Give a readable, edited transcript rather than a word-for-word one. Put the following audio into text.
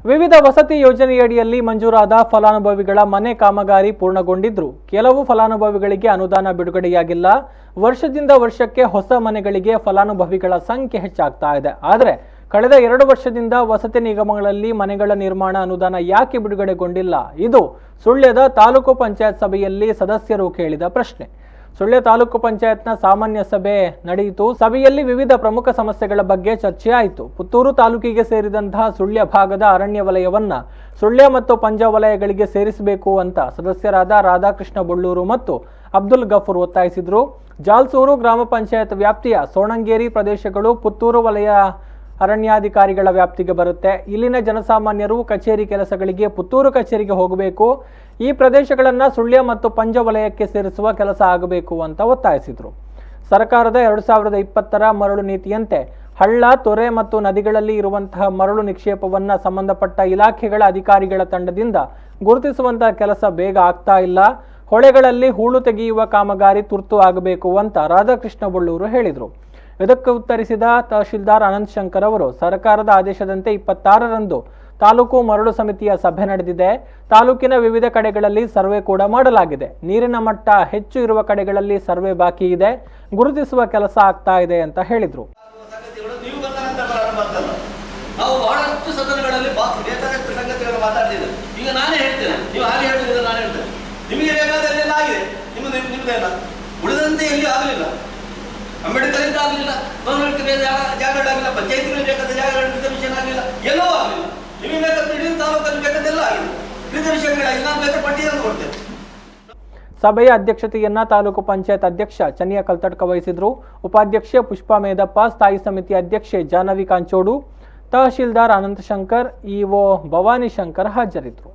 ವಿವಿಧ ವಸತಿ ಯೋಜನೆಯಡಿಯಲ್ಲಿ ಮಂಜೂರಾದ ಫಲಾನುಭವಿಗಳ ಮನೆ ಕಾಮಗಾರಿ ಪೂರ್ಣಗೊಂಡಿದ್ರು ಕೆಲವು ಫಲಾನುಭವಿಗಳಿಗೆ ಅನುದಾನ ಬಿಡುಗಡೆಯಾಗಿಲ್ಲ. ವರ್ಷದಿಂದ ವರ್ಷಕ್ಕೆ ಹೊಸ ಮನೆಗಳಿಗೆ ಫಲಾನುಭವಿಗಳ ಸಂಖ್ಯೆ ಹೆಚ್ಚಾಗ್ತಾ ಇದೆ. ಆದರೆ ಕಳೆದ 2 ವರ್ಷದಿಂದ ವಸತಿ ನಿಗಮಗಳಲ್ಲಿ ಮನೆಗಳ ನಿರ್ಮಾಣ ಅನುದಾನ ಯಾಕೆ ಬಿಡುಗಡೆಗೊಂಡಿಲ್ಲ? ಇದು ಸುಳ್ಯದ ತಾಲೂಕು ಪಂಚಾಯತ್ ಸಭೆಯಲ್ಲಿ ಸದಸ್ಯರು ಕೇಳಿದ ಪ್ರಶ್ನೆ. ಸುಳ್ಯ ತಾಲೂಕು ಪಂಚಾಯತ್ನ ಸಾಮಾನ್ಯ ಸಭೆ ನಡೆಯಿತು. ಸಭೆಯಲ್ಲಿ ವಿವಿಧ ಪ್ರಮುಖ ಸಮಸ್ಯೆಗಳ ಬಗ್ಗೆ ಚರ್ಚೆ ಆಯಿತು. ಪುತ್ತೂರು ತಾಲೂಕಿಗೆ ಸೇರಿದಂತಹ ಸುಳ್ಯ ಭಾಗದ ಅರಣ್ಯ ವಲಯವನ್ನ ಸುಳ್ಯ ಮತ್ತು ಪಂಜ ವಲಯಗಳಿಗೆ ಸೇರಿಸಬೇಕು ಅಂತ ಸದಸ್ಯರಾದ ರಾಧಾಕೃಷ್ಣ ಬೊಳ್ಳೂರು ಮತ್ತು ಅಬ್ದುಲ್ ಗಫೂರ್ ಒತ್ತಾಯಿಸಿದರು. ಜಾಲ್ಸೂರು ಗ್ರಾಮ ಪಂಚಾಯತ್ ವ್ಯಾಪ್ತಿಯ ಸೋಣಂಗೇರಿ ಪ್ರದೇಶಗಳು ಪುತ್ತೂರು ವಲಯ ಅರಣ್ಯಾಧಿಕಾರಿಗಳ ವ್ಯಾಪ್ತಿಗೆ ಬರುತ್ತೆ. ಇಲ್ಲಿನ ಜನಸಾಮಾನ್ಯರು ಕಚೇರಿ ಕೆಲಸಗಳಿಗೆ ಪುತ್ತೂರು ಕಚೇರಿಗೆ ಹೋಗಬೇಕು. ಈ ಪ್ರದೇಶಗಳನ್ನು ಸುಳ್ಯ ಮತ್ತು ಪಂಜ ವಲಯಕ್ಕೆ ಸೇರಿಸುವ ಕೆಲಸ ಆಗಬೇಕು ಅಂತ ಒತ್ತಾಯಿಸಿದರು. ಸರ್ಕಾರದ 2020ರ ಮರಳು ನೀತಿಯಂತೆ ಹಳ್ಳ, ತೊರೆ ಮತ್ತು ನದಿಗಳಲ್ಲಿ ಇರುವಂತಹ ಮರಳು ನಿಕ್ಷೇಪವನ್ನು ಸಂಬಂಧಪಟ್ಟ ಇಲಾಖೆಗಳ ಅಧಿಕಾರಿಗಳ ತಂಡದಿಂದ ಗುರುತಿಸುವಂತಹ ಕೆಲಸ ಬೇಗ ಆಗ್ತಾ ಇಲ್ಲ. ಹೊಳೆಗಳಲ್ಲಿ ಹೂಳು ತೆಗೆಯುವ ಕಾಮಗಾರಿ ತುರ್ತು ಆಗಬೇಕು ಅಂತ ರಾಧಾಕೃಷ್ಣ ಬೊಳ್ಳೂರು ಹೇಳಿದರು. ಇದಕ್ಕೆ ಉತ್ತರಿಸಿದ ತಹಶೀಲ್ದಾರ್ ಅನಂತ್ ಶಂಕರ್ ಅವರು, ಸರ್ಕಾರದ ಆದೇಶದಂತೆ 26ರಂದು ತಾಲೂಕು ಮರಳು ಸಮಿತಿಯ ಸಭೆ ನಡೆದಿದೆ. ತಾಲೂಕಿನ ವಿವಿಧ ಕಡೆಗಳಲ್ಲಿ ಸರ್ವೆ ಕೂಡ ಮಾಡಲಾಗಿದೆ. ನೀರಿನ ಮಟ್ಟ ಹೆಚ್ಚು ಇರುವ ಕಡೆಗಳಲ್ಲಿ ಸರ್ವೆ ಬಾಕಿ ಇದೆ, ಗುರುತಿಸುವ ಕೆಲಸ ಆಗ್ತಾ ಇದೆ ಅಂತ ಹೇಳಿದ್ರು. ನಾವು ಬಹಳಷ್ಟು ಸದನಗಳಲ್ಲಿ ಬೇಕಾದಷ್ಟು ಸಂಗತಿಗಳನ್ನು ಮಾತಾಡ್ತಿದ್ದೇವೆ. ಈಗ ನಾನೇ ಹೇಳ್ತೇನೆ, ನೀವು ಹಾಗೆ ಹೇಳಿದ್ರೆ ನಾನು ಹೇಳ್ತೇನೆ. ನಿಮಗೆ ಬೇಕಾದಲ್ಲೆಲ್ಲ ಆಗಿದೆ, ನಿಮ್ದೇನ ಉಳಿದಂತೆ ಎಲ್ಲಿ ಆಗಲಿಲ್ಲ. ಅಂಬೇಡ್ಕರ್ ಆಗಲಿಲ್ಲ, ಗೌರ್ಮೆಂಟ್ಗೆ ಜಾಗಗಳಾಗಲಿಲ್ಲ, ಪಂಚಾಯತ್ಗಳಿಗೆ ಬೇಕಾದ ಜಾಗಗಳ ರಿಸರ್ವೇಷನ್ ಆಗಲಿಲ್ಲ, ಎಲ್ಲವೂ ಆಗಲಿಲ್ಲ. ನಿಮಗೆ ಬೇಕಾದ ಇಡೀ ತಾಲೂಕಲ್ಲಿ ಬೇಕಾದೆಲ್ಲ ಆಗಿದೆ, ರಿಸರ್ವೇಷನ್ಗಳಾಗಿ ನಾನು ಬೇಕಾದ ಪಟ್ಟಿಯನ್ನು ಕೊಡ್ತೇನೆ. ಸಭೆಯ ಅಧ್ಯಕ್ಷತೆಯನ್ನ ತಾಲೂಕು ಪಂಚಾಯತ್ ಅಧ್ಯಕ್ಷ ಚನ್ನಿಯ ಕಲ್ತಡ್ಕ ವಹಿಸಿದ್ರು. ಉಪಾಧ್ಯಕ್ಷೆ ಪುಷ್ಪಾ ಮೇದಪ್ಪ, ಸ್ಥಾಯಿ ಸಮಿತಿ ಅಧ್ಯಕ್ಷೆ ಜಾಹ್ನವಿ ಕಾಂಚೋಡು, ತಹಶೀಲ್ದಾರ್ ಅನಂತ ಶಂಕರ್, ಇಒ ಭವಾನಿ ಶಂಕರ್ ಹಾಜರಿದ್ದರು.